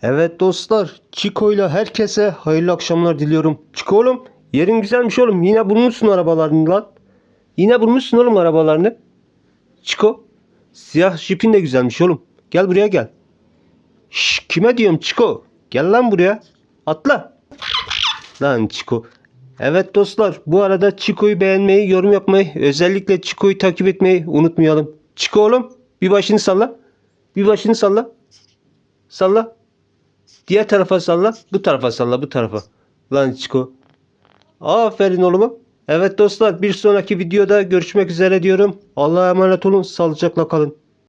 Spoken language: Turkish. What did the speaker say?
Evet dostlar, Chico'yla herkese hayırlı akşamlar diliyorum. Chico oğlum, yerin güzelmiş oğlum. Yine bulmuşsun arabalarını lan. Yine bulmuşsun oğlum arabalarını. Chico, siyah jipin de güzelmiş oğlum. Gel buraya gel. Şş, kime diyorum Chico? Gel lan buraya. Atla. Lan Chico. Evet dostlar, bu arada Chico'yu beğenmeyi, yorum yapmayı, özellikle Chico'yu takip etmeyi unutmayalım. Chico oğlum, bir başını salla. Bir başını salla. Salla. Diğer tarafa salla. Bu tarafa salla. Bu tarafa. Lan Çiko. Aferin oğluma. Evet dostlar, bir sonraki videoda görüşmek üzere diyorum. Allah'a emanet olun. Sağlıcakla kalın.